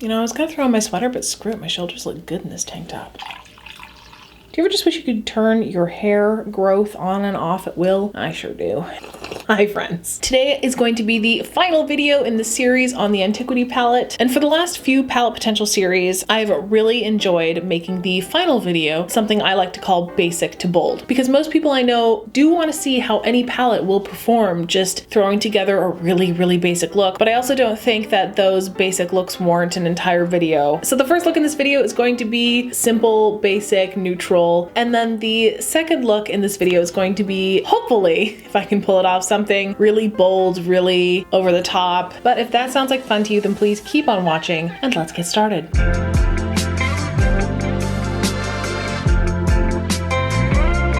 You know, I was gonna throw on my sweater, but screw it, my shoulders look good in this tank top. Do you ever just wish you could turn your hair growth on and off at will? I sure do. Hi friends. Today is going to be the final video in the series on the Antiquity palette. And for the last few palette potential series, I've really enjoyed making the final video something I like to call basic to bold. Because most people I know do want to see how any palette will perform just throwing together a really basic look. But I also don't think that those basic looks warrant an entire video. So the first look in this video is going to be simple, basic, neutral. And then the second look in this video is going to be, hopefully, if I can pull it off, something really bold, really over the top. But if that sounds like fun to you, then please keep on watching and let's get started.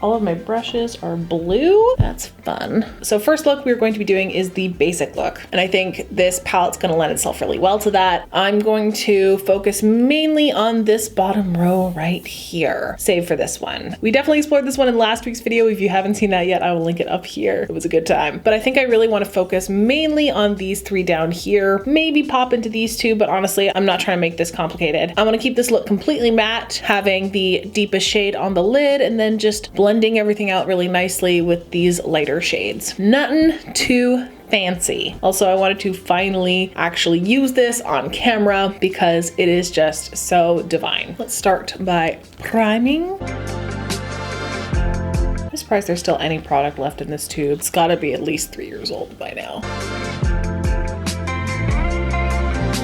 All of my brushes are blue. That's fun. So first look we're going to be doing is the basic look. And I think this palette's gonna lend itself really well to that. I'm going to focus mainly on this bottom row right here, save for this one. We definitely explored this one in last week's video. If you haven't seen that yet, I will link it up here. It was a good time. But I think I really wanna focus mainly on these three down here. Maybe pop into these two, but honestly, I'm not trying to make this complicated. I wanna keep this look completely matte, having the deepest shade on the lid, and then just blending everything out really nicely with these lighter shades. Nothing too fancy. Also, I wanted to finally actually use this on camera because it is just so divine. Let's start by priming. I'm surprised there's still any product left in this tube. It's gotta be at least 3 years old by now.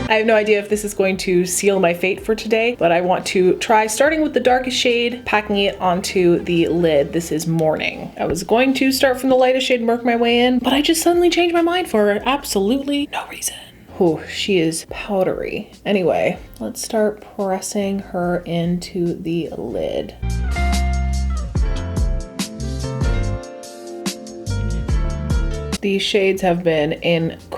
I have no idea if this is going to seal my fate for today, but I want to try starting with the darkest shade, packing it onto the lid. This is Morning. I was going to start from the lightest shade and work my way in, but I just suddenly changed my mind for absolutely no reason. Oh, she is powdery. Anyway, let's start pressing her into the lid. These shades have been incredibly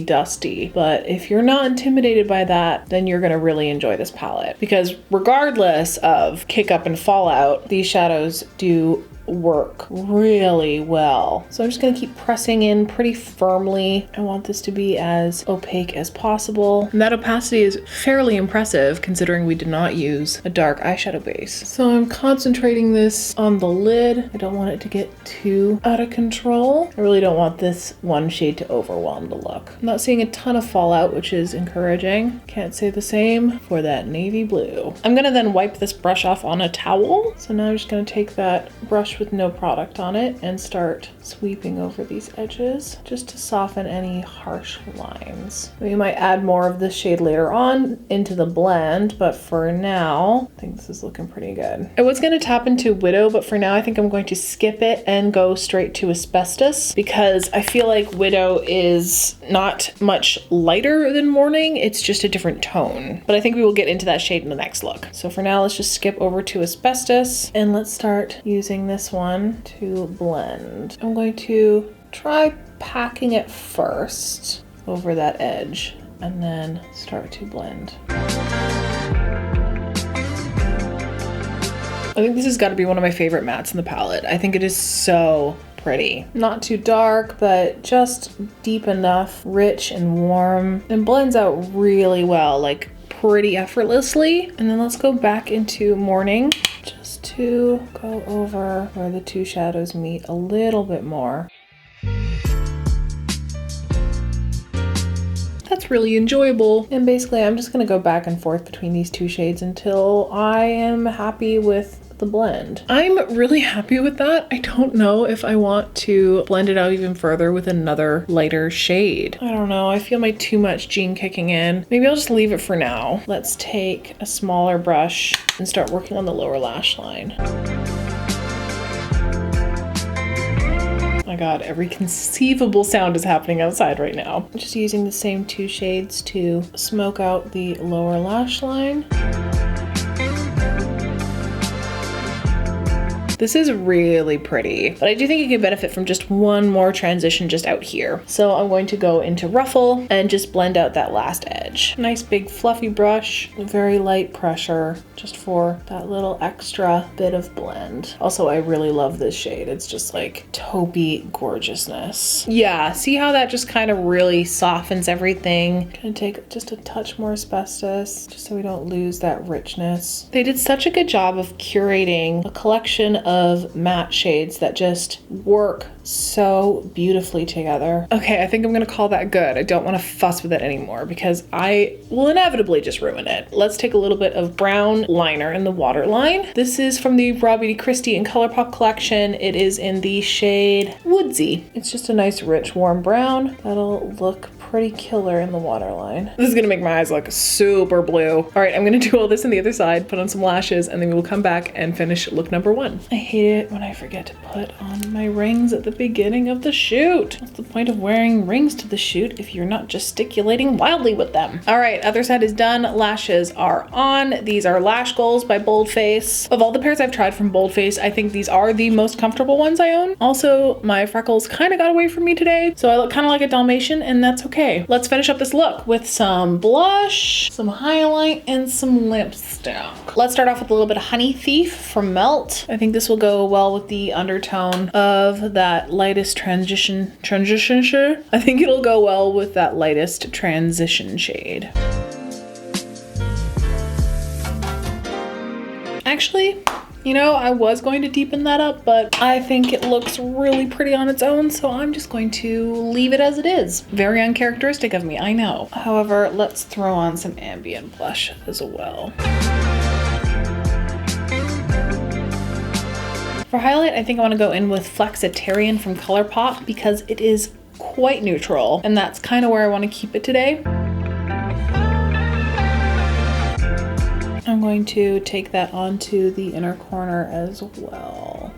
dusty, but if you're not intimidated by that, then you're gonna really enjoy this palette. Because regardless of kick up and fallout, these shadows do work really well. So I'm just gonna keep pressing in pretty firmly. I want this to be as opaque as possible. And that opacity is fairly impressive considering we did not use a dark eyeshadow base. So I'm concentrating this on the lid. I don't want it to get too out of control. I really don't want this one shade to overwhelm the look. I'm not seeing a ton of fallout, which is encouraging. Can't say the same for that navy blue. I'm gonna then wipe this brush off on a towel. So now I'm just gonna take that brush with no product on it and start sweeping over these edges just to soften any harsh lines. We might add more of this shade later on into the blend, but for now, I think this is looking pretty good. I was gonna tap into Widow, but for now I think I'm going to skip it and go straight to Asbestos because I feel like Widow is not much lighter than Morning, it's just a different tone. But I think we will get into that shade in the next look. So for now, let's just skip over to Asbestos and let's start using this one to blend. I'm going to try packing it first over that edge and then start to blend. I think this has got to be one of my favorite mattes in the palette. I think it is so pretty. Not too dark, but just deep enough, rich and warm, and blends out really well, like pretty effortlessly. And then let's go back into Morning just to go over where the two shadows meet a little bit more. That's really enjoyable. And basically I'm just gonna go back and forth between these two shades until I am happy with the blend. I'm really happy with that. I don't know if I want to blend it out even further with another lighter shade. I don't know, I feel my too much gene kicking in. Maybe I'll just leave it for now. Let's take a smaller brush and start working on the lower lash line. Oh my god, every conceivable sound is happening outside right now. I'm just using the same two shades to smoke out the lower lash line. This is really pretty, but I do think it could benefit from just one more transition just out here. So I'm going to go into ruffle and just blend out that last edge. Nice big fluffy brush, very light pressure, just for that little extra bit of blend. Also, I really love this shade. It's just like taupey gorgeousness. Yeah, see how that just kind of really softens everything. Gonna take just a touch more asbestos, just so we don't lose that richness. They did such a good job of curating a collection of matte shades that just work so beautifully together. Okay, I think I'm gonna call that good. I don't want to fuss with it anymore because I will inevitably just ruin it. Let's take a little bit of brown liner in the waterline. This is from the Raw Beauty Christie and ColourPop collection. It is in the shade Woodsy. It's just a nice rich warm brown that'll look pretty killer in the waterline. This is gonna make my eyes look super blue. All right, I'm gonna do all this on the other side, put on some lashes, and then we will come back and finish look number 1. I hate it when I forget to put on my rings at the beginning of the shoot. What's the point of wearing rings to the shoot if you're not gesticulating wildly with them? All right, other side is done. Lashes are on. These are Lash Goals by Boldface. Of all the pairs I've tried from Boldface, I think these are the most comfortable ones I own. Also, my freckles kind of got away from me today, so I look kind of like a Dalmatian, and that's okay. Let's finish up this look with some blush, some highlight, and some lipstick. Let's start off with a little bit of Honey Thief from Melt. I think this will go well with the undertone of that lightest transition shade. I think it'll go well with that lightest transition shade. Actually, you know, I was going to deepen that up, but I think it looks really pretty on its own, so I'm just going to leave it as it is. Very uncharacteristic of me, I know. However, let's throw on some ambient blush as well. For highlight, I think I want to go in with Flexitarian from ColourPop because it is quite neutral, and that's kind of where I want to keep it today. I'm going to take that onto the inner corner as well.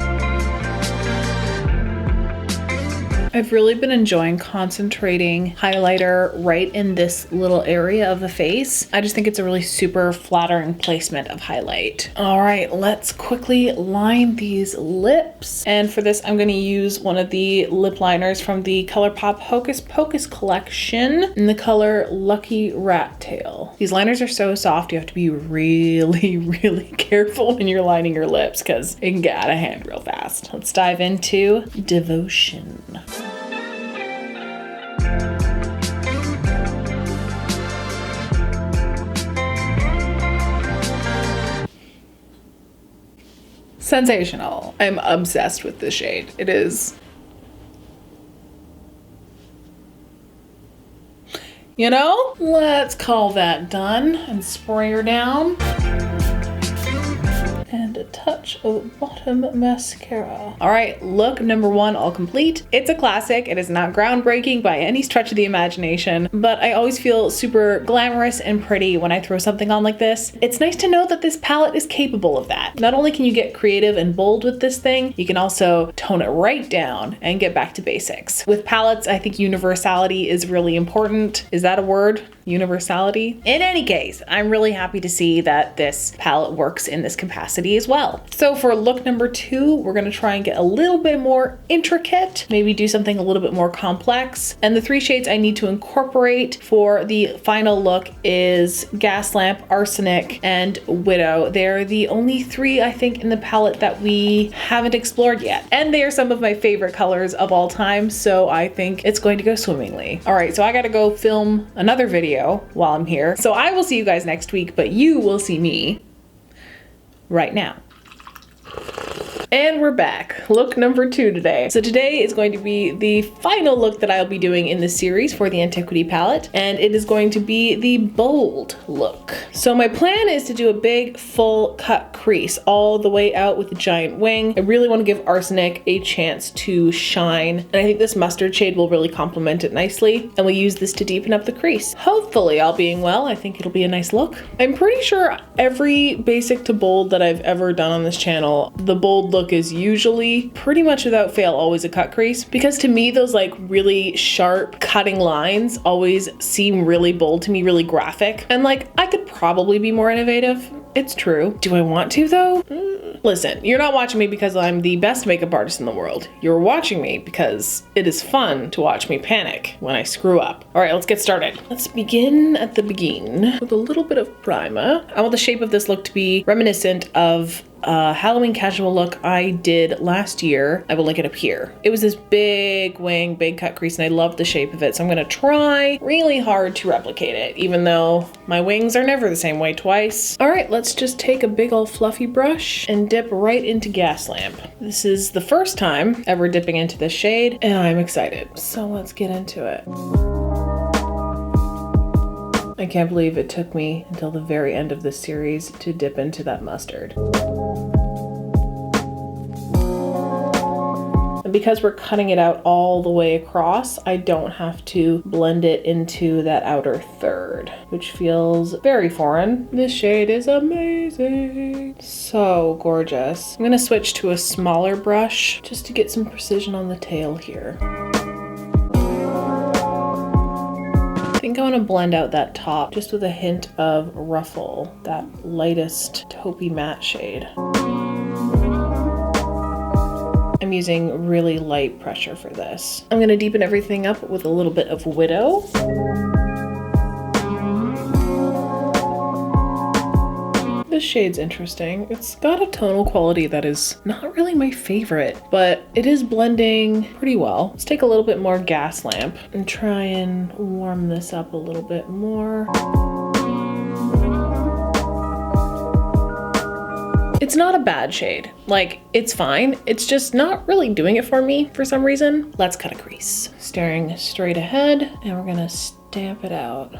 I've really been enjoying concentrating highlighter right in this little area of the face. I just think it's a really super flattering placement of highlight. All right, let's quickly line these lips. And for this, I'm going to use one of the lip liners from the ColourPop Hocus Pocus collection in the color Lucky Rat Tail. These liners are so soft, you have to be really, really careful when you're lining your lips because it can get out of hand real fast. Let's dive into Devotion. Sensational. I'm obsessed with this shade. It is, you know, let's call that done and spray her down. And a touch of bottom mascara. All right, look number 1 all complete. It's a classic. It is not groundbreaking by any stretch of the imagination, but I always feel super glamorous and pretty when I throw something on like this. It's nice to know that this palette is capable of that. Not only can you get creative and bold with this thing, you can also tone it right down and get back to basics. With palettes, I think universality is really important. Is that a word? Universality? In any case, I'm really happy to see that this palette works in this capacity as well. So for look number 2, we're gonna try and get a little bit more intricate, maybe do something a little bit more complex. And the 3 shades I need to incorporate for the final look is Gaslamp, Arsenic, and Widow. They're the only 3 I think in the palette that we haven't explored yet. And they are some of my favorite colors of all time, so I think it's going to go swimmingly. All right, so I gotta go film another video while I'm here. So I will see you guys next week, but you will see me right now. And we're back. Look number 2 today. So today is going to be the final look that I'll be doing in this series for the Antiquity palette, and it is going to be the bold look. So my plan is to do a big full cut crease all the way out with a giant wing. I really want to give Arsenic a chance to shine, and I think this mustard shade will really complement it nicely, and we'll use this to deepen up the crease. Hopefully, all being well, I think it'll be a nice look. I'm pretty sure every basic to bold that I've ever done on this channel, the bold look is usually pretty much without fail always a cut crease, because to me those like really sharp cutting lines always seem really bold to me, really graphic, and like I could probably be more innovative. It's true. Do I want to though? Listen, you're not watching me because I'm the best makeup artist in the world. You're watching me because it is fun to watch me panic when I screw up. All right, let's get started. Let's begin at the beginning with a little bit of primer. I want the shape of this look to be reminiscent of a Halloween casual look I did last year. I will link it up here. It was this big wing, big cut crease, and I love the shape of it. So I'm gonna try really hard to replicate it, even though my wings are never the same way twice. All right, let's just take a big old fluffy brush and dip right into Gas Lamp. This is the first time ever dipping into this shade, and I'm excited. So let's get into it. I can't believe it took me until the very end of this series to dip into that mustard. And because we're cutting it out all the way across, I don't have to blend it into that outer third, which feels very foreign. This shade is amazing. So gorgeous. I'm gonna switch to a smaller brush just to get some precision on the tail here. I think I want to blend out that top just with a hint of ruffle, that lightest taupey matte shade. I'm using really light pressure for this. I'm going to deepen everything up with a little bit of Widow. This shade's interesting. It's got a tonal quality that is not really my favorite, but it is blending pretty well. Let's take a little bit more Gas Lamp and try and warm this up a little bit more. It's not a bad shade. Like, it's fine. It's just not really doing it for me for some reason. Let's cut a crease. Staring straight ahead, and we're gonna stamp it out.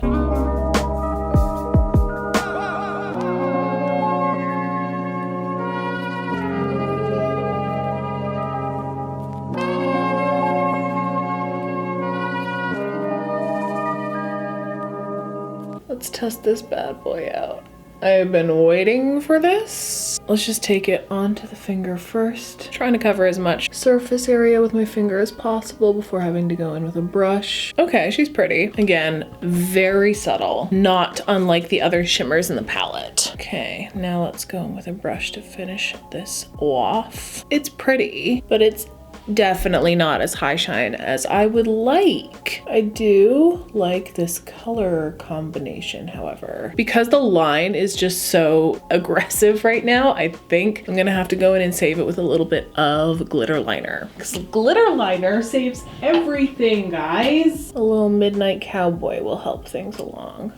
Let's test this bad boy out. I've been waiting for this. Let's just take it onto the finger first. Trying to cover as much surface area with my finger as possible before having to go in with a brush. Okay, she's pretty. Again, very subtle, not unlike the other shimmers in the palette. Okay, now let's go in with a brush to finish this off. It's pretty, but it's definitely not as high shine as I would like. I do like this color combination, however. Because the line is just so aggressive right now, I think I'm gonna have to go in and save it with a little bit of glitter liner. Because glitter liner saves everything, guys. A little Midnight Cowboy will help things along.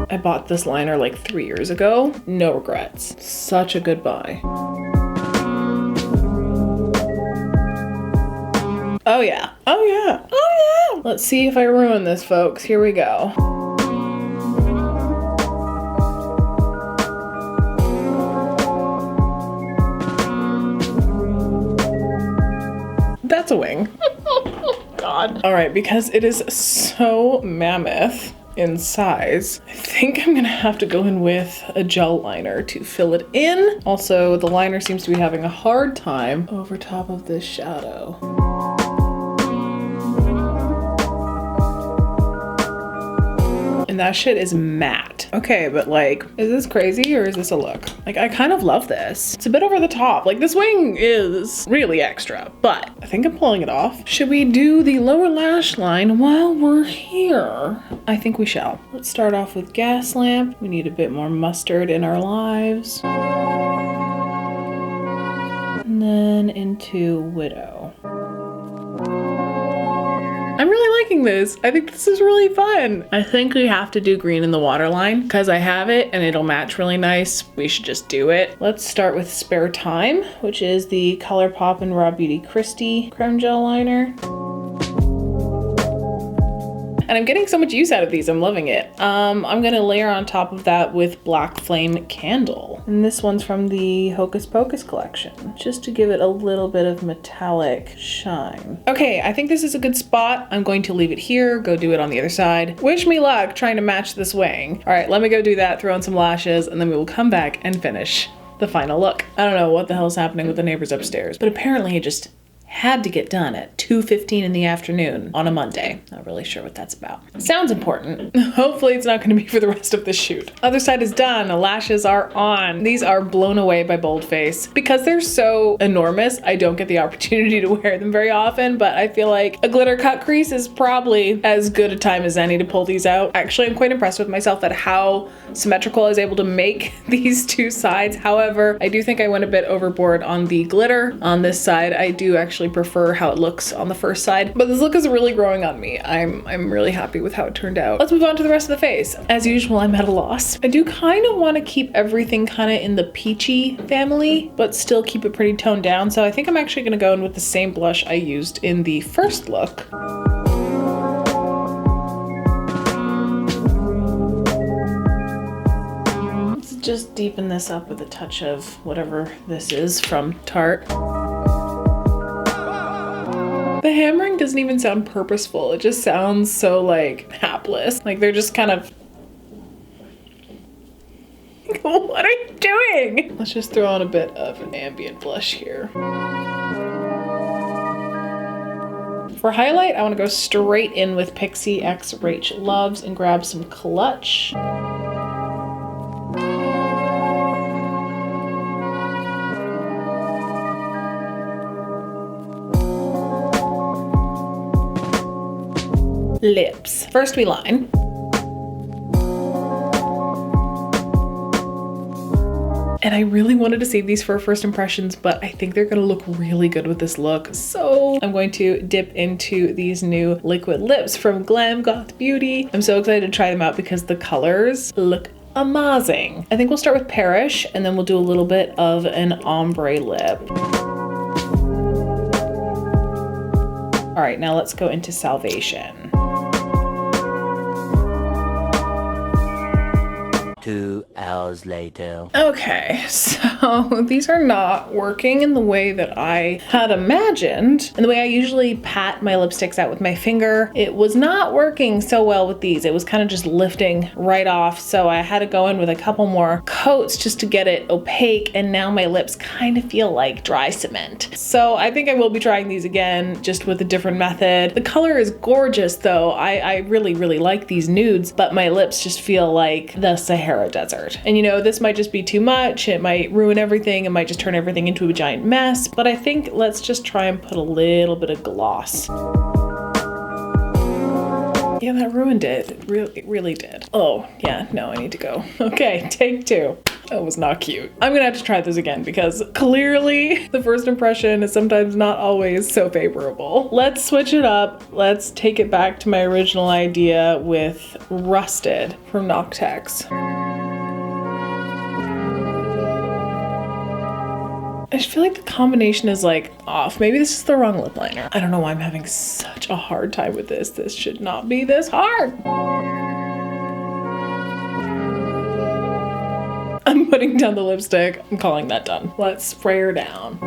I bought this liner like 3 years ago. No regrets. Such a good buy. Oh yeah, oh yeah, oh yeah. Let's see if I ruin this, folks. Here we go. That's a wing. God. All right, because it is so mammoth in size, I think I'm gonna have to go in with a gel liner to fill it in. Also, the liner seems to be having a hard time over top of this shadow. And that shit is matte. Okay, but like, is this crazy or is this a look? Like, I kind of love this. It's a bit over the top. Like, this wing is really extra, but I think I'm pulling it off. Should we do the lower lash line while we're here? I think we shall. Let's start off with Gas Lamp. We need a bit more mustard in our lives. And then into Widow. I'm really liking this. I think this is really fun. I think we have to do green in the waterline because I have it and it'll match really nice. We should just do it. Let's start with Spare Time, which is the ColourPop and Raw Beauty Christie Creme Gel Liner. And I'm getting so much use out of these, I'm loving it. I'm gonna layer on top of that with Black Flame Candle. And this one's from the Hocus Pocus collection, just to give it a little bit of metallic shine. Okay, I think this is a good spot. I'm going to leave it here, go do it on the other side. Wish me luck trying to match this wing. All right, let me go do that, throw in some lashes, and then we will come back and finish the final look. I don't know what the hell's happening with the neighbors upstairs, but apparently it just had to get done at 2:15 in the afternoon on a Monday. Not really sure what that's about. Sounds important. Hopefully it's not going to be for the rest of the shoot. Other side is done. The lashes are on. These are blown away by boldface. Because they're so enormous, I don't get the opportunity to wear them very often, but I feel like a glitter cut crease is probably as good a time as any to pull these out. Actually, I'm quite impressed with myself at how symmetrical I was able to make these two sides. However, I do think I went a bit overboard on the glitter on this side. I do actually prefer how it looks on the first side, but this look is really growing on me. I'm really happy with how it turned out. Let's move on to the rest of the face. As usual, I'm at a loss. I do kind of want to keep everything kind of in the peachy family, but still keep it pretty toned down. So I think I'm actually going to go in with the same blush I used in the first look. Let's just deepen this up with a touch of whatever this is from Tarte. The hammering doesn't even sound purposeful. It just sounds so like hapless. Like they're just kind of... What are you doing? Let's just throw on a bit of an ambient blush here. For highlight, I want to go straight in with Pixie X Rach Loves and grab some Clutch. Lips. First we line. And I really wanted to save these for first impressions, but I think they're gonna look really good with this look. So I'm going to dip into these new liquid lips from Glam Goth Beauty. I'm so excited to try them out because the colors look amazing. I think we'll start with Perish and then we'll do a little bit of an ombre lip. All right, now let's go into Salvation. 2 hours later. Okay, so these are not working in the way that I had imagined. And the way I usually pat my lipsticks out with my finger, it was not working so well with these. It was kind of just lifting right off. So I had to go in with a couple more coats just to get it opaque. And now my lips kind of feel like dry cement. So I think I will be trying these again, just with a different method. The color is gorgeous though. I really, really like these nudes, but my lips just feel like the Sahara Desert. And you know, this might just be too much. It might ruin everything. It might just turn everything into a giant mess. But I think let's just try and put a little bit of gloss. Yeah, that ruined it. It really did. Oh, yeah, no, I need to go. Okay, take 2. That was not cute. I'm gonna have to try this again because clearly the first impression is sometimes not always so favorable. Let's switch it up. Let's take it back to my original idea with Rusted from Noctex. I just feel like the combination is like off. Maybe this is the wrong lip liner. I don't know why I'm having such a hard time with this. This should not be this hard. I'm putting down the lipstick. I'm calling that done. Let's spray her down.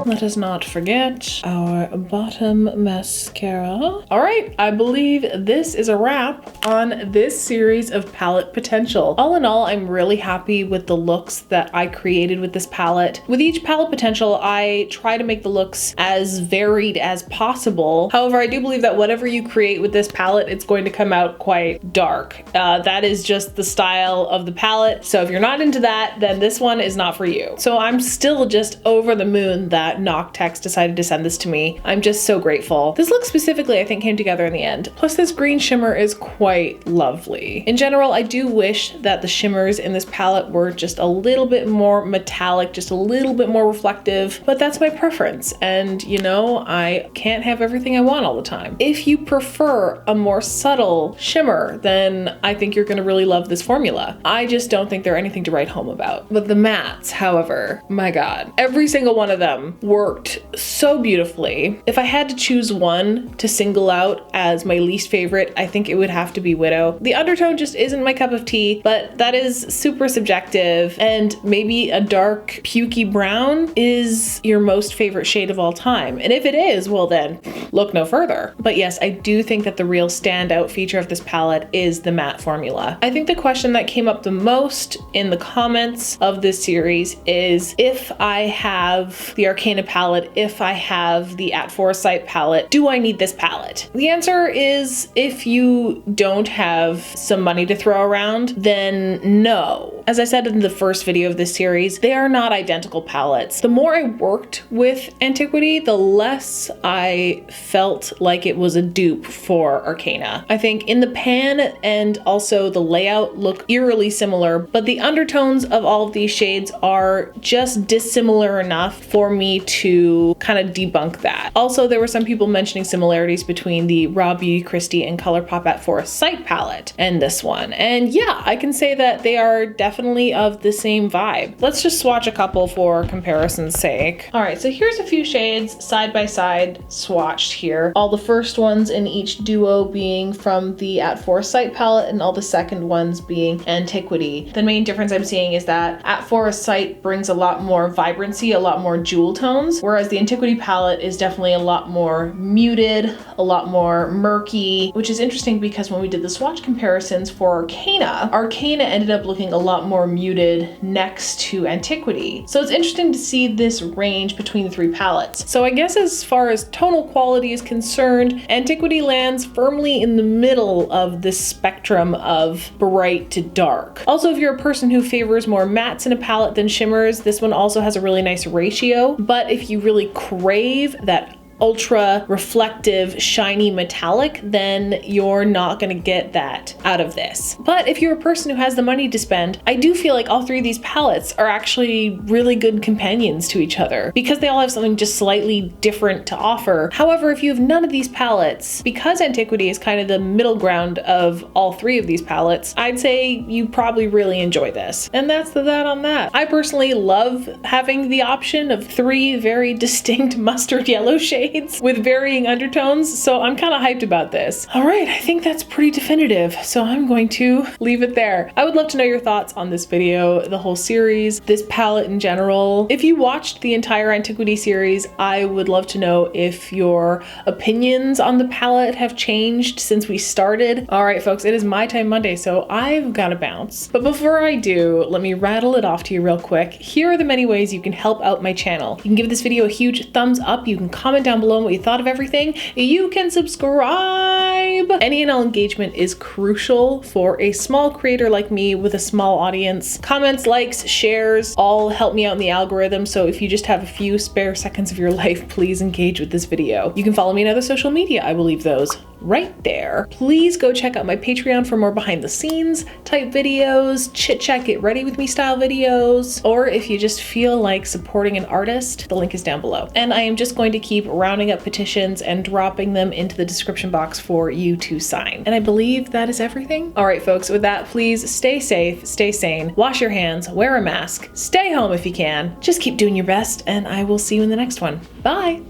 Let us not forget our bottom mascara. All right, I believe this is a wrap on this series of palette potential. All in all, I'm really happy with the looks that I created with this palette. With each palette potential, I try to make the looks as varied as possible. However, I do believe that whatever you create with this palette, it's going to come out quite dark. That is just the style of the palette. So if you're not into that, then this one is not for you. So I'm still just over the moon that Noctex decided to send this to me. I'm just so grateful. This look specifically, I think, came together in the end. Plus this green shimmer is quite lovely. In general, I do wish that the shimmers in this palette were just a little bit more metallic, just a little bit more reflective, but that's my preference. And you know, I can't have everything I want all the time. If you prefer a more subtle shimmer, then I think you're gonna really love this formula. I just don't think they're anything to write home about. But the mattes, however, my God, every single one of them worked so beautifully. If I had to choose one to single out as my least favorite, I think it would have to be Widow. The undertone just isn't my cup of tea, but that is super subjective, and maybe a dark pukey brown is your most favorite shade of all time. And if it is, well then, look no further. But yes, I do think that the real standout feature of this palette is the matte formula. I think the question that came up the most in the comments of this series is, if I have the Arcana palette, if I have the At Foresight palette, do I need this palette? The answer is, if you don't have some money to throw around, then no. As I said in the first video of this series, they are not identical palettes. The more I worked with Antiquity, the less I felt like it was a dupe for Arcana. I think in the pan and also the layout look eerily similar, but the undertones of all of these shades are just dissimilar enough for me to kind of debunk that. Also, there were some people mentioning similarities between the Raw Beauty Christie and ColourPop At Foresight palette and this one. And yeah, I can say that they are definitely of the same vibe. Let's just swatch a couple for comparison's sake. All right, so here's a few shades side by side swatched here. All the first ones in each duo being from the At Foresight palette and all the second ones being Antiquity. The main difference I'm seeing is that At Foresight brings a lot more vibrancy, a lot more jewel tones, whereas the Antiquity palette is definitely a lot more muted, a lot more murky, which is interesting because when we did the swatch comparisons for Arcana ended up looking a lot more muted next to Antiquity. So it's interesting to see this range between the three palettes. So I guess as far as tonal quality is concerned, Antiquity lands firmly in the middle of this spectrum of bright to dark. Also, if you're a person who favors more mattes in a palette than shimmers, this one also has a really nice ratio. But if you really crave that ultra reflective, shiny metallic, then you're not gonna get that out of this. But if you're a person who has the money to spend, I do feel like all three of these palettes are actually really good companions to each other because they all have something just slightly different to offer. However, if you have none of these palettes, because Antiquity is kind of the middle ground of all three of these palettes, I'd say you probably really enjoy this. And that's that on that. I personally love having the option of three very distinct mustard yellow shades with varying undertones, so I'm kind of hyped about this. All right, I think that's pretty definitive, so I'm going to leave it there. I would love to know your thoughts on this video, the whole series, this palette in general. If you watched the entire Antiquity series, I would love to know if your opinions on the palette have changed since we started. All right, folks, it is my time Monday, so I've got to bounce. But before I do, let me rattle it off to you real quick. Here are the many ways you can help out my channel. You can give this video a huge thumbs up. You can comment down below what you thought of everything. You can subscribe. Any and all engagement is crucial for a small creator like me with a small audience. Comments, likes, shares all help me out in the algorithm, so if you just have a few spare seconds of your life, please engage with this video. You can follow me on other social media. I will leave those right there. Please go check out my Patreon for more behind the scenes type videos, chit chat, get ready with me style videos, or if you just feel like supporting an artist, the link is down below. And I am just going to keep rounding up petitions and dropping them into the description box for you to sign. And I believe that is everything. All right, folks, with that, please stay safe, stay sane, wash your hands, wear a mask, stay home if you can, just keep doing your best, and I will see you in the next one. Bye.